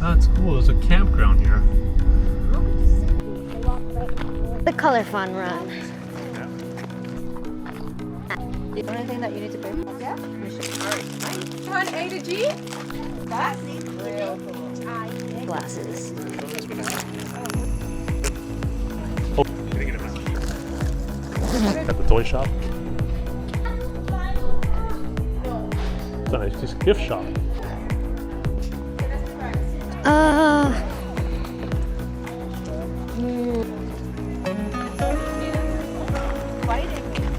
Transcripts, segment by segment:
That's cool. There's a campground here. The color fun run. The only thing that you need to pay for? Yeah. Which one, A to G? That's real cool. Glasses. At the toy shop. It's a nice gift shop.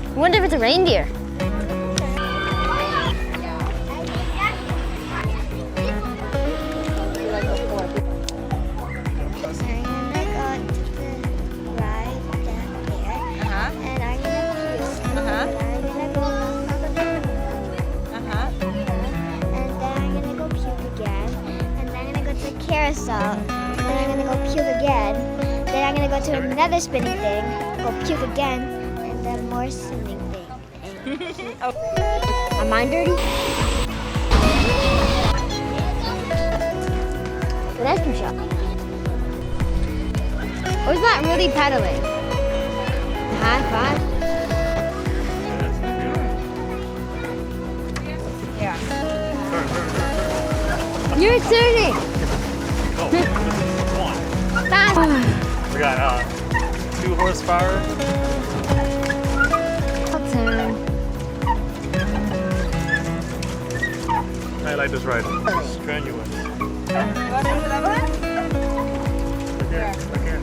I wonder if it's a reindeer. Carousel, then I'm gonna go puke again, then I'm gonna go to another spinning thing, go puke again, and then more spinning thing. Am I dirty? An ice cream shop. Or is that really pedaling? High five? Yeah. You're turning! Fast! We got 2 horsepower. I'll turn. I like this ride. Strenuous. Welcome to level? Look here. Look here.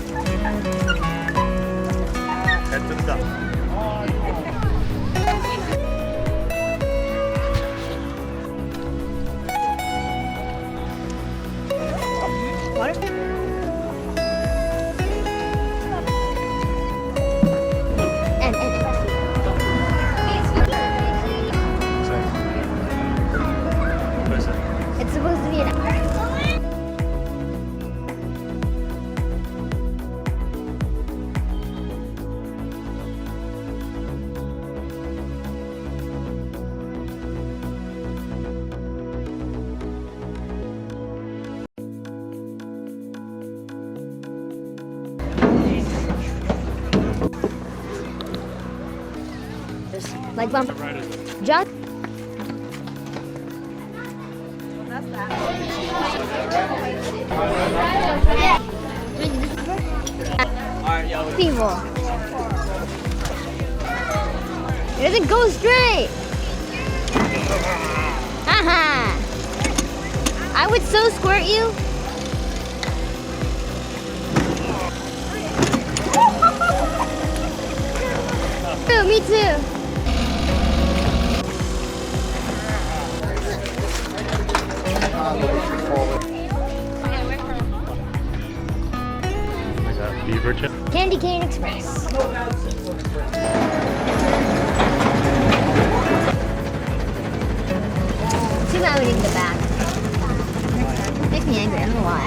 Head to the top. It's supposed to be an like bump. Jump. People. It doesn't go straight. Haha. I would so squirt you. Oh, me too. Beaver chip. Candy Cane Express. Too bad we didn't get back. Makes me angry, I don't know why.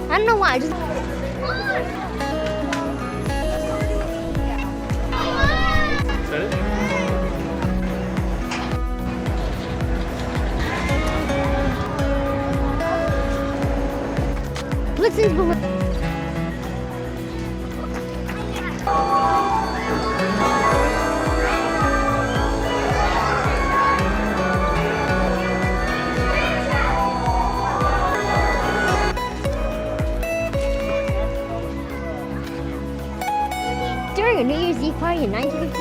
I don't know why. I just Blitzing's balloon. During a New Year's Eve party in 1953,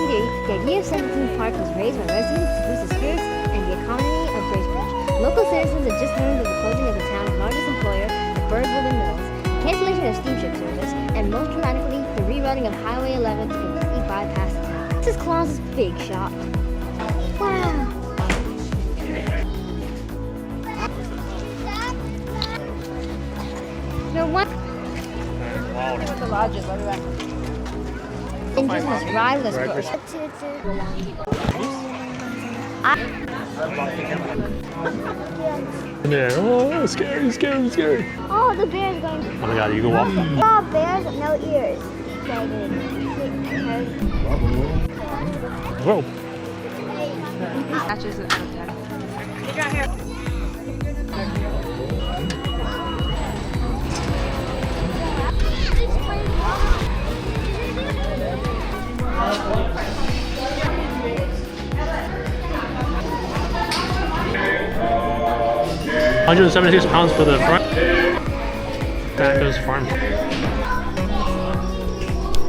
the idea of 17th Park was raised by residents to boost the spirits and the economy of Bracebridge. Local citizens had just learned of the closing of the town's largest employer, the Birdwood Mills, cancellation of steamship service, and most dramatically, the rerouting of Highway 11 to completely bypass the town. This is Claus's big shop. Wow. No one. Wow. With the lodges, I'll be back. Indigenous rivalers. Yeah. Oh, scary, scary, scary. Oh, the bear's going. Oh my god, you go walk. Oh, bears, no ears. Whoa. Patches of £176 for the front. That goes farm.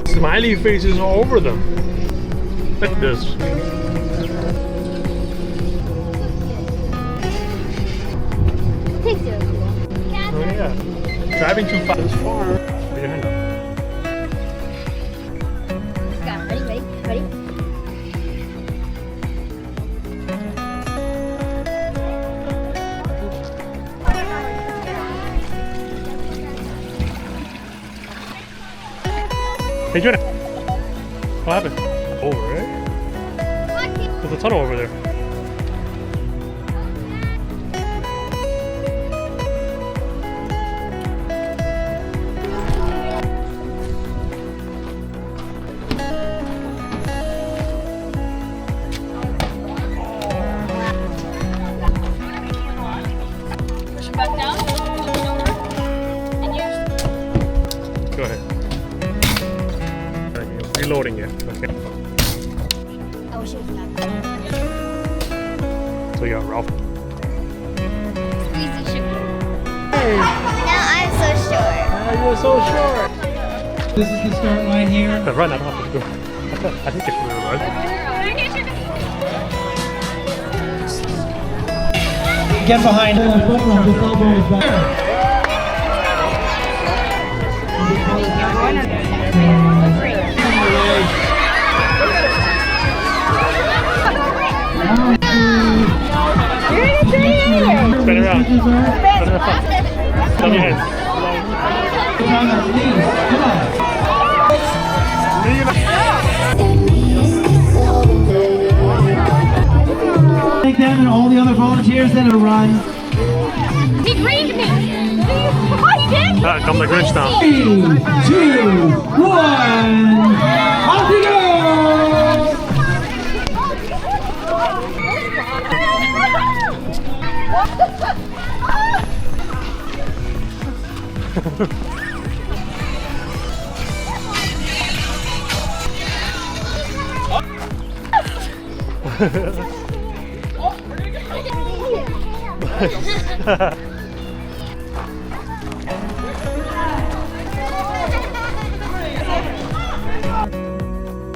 Smiley faces all over them. Look at this. Pictures. Oh yeah. Driving too fast is far. Put your hand up. Ready? Hey, Jonah. What happened? Over it? There's a tunnel over there. push it back down. And use. Go ahead. Reloading it. Okay. I wish it was not. So you got Ralph. Now I'm so sure. You're so short. This is the start line here. Run, I don't have to go. I think it's really run. Get behind him. This elbow is back. Spin around. Spin around. Stop your head. Take them and all the other volunteers that have run. He greened me. He did. Come the Grinch now. 3, 2, 1. Off you go!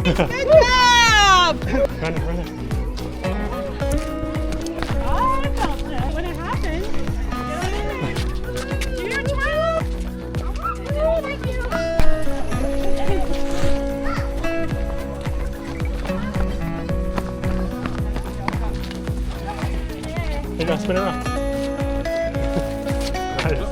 Good job. Run it, run it. Oh, I felt that when it happened. You twirl. Hey, now spin around. Nice.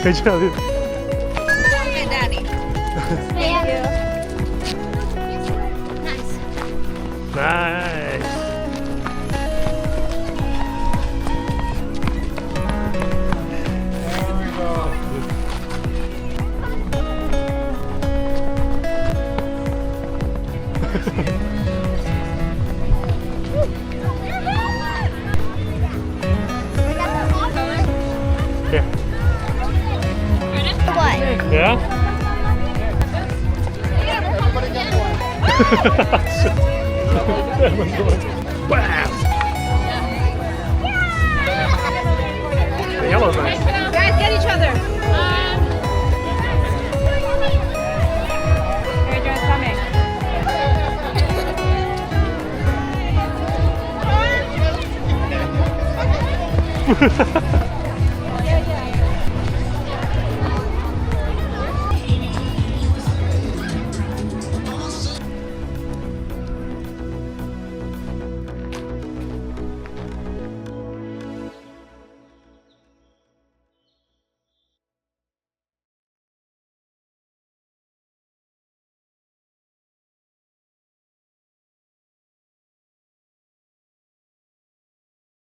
Good job, dude. Hey, Daddy. Nice. Here. What? Yeah? Bam! The yellow's nice. Guys, get each other. Airdrop's coming.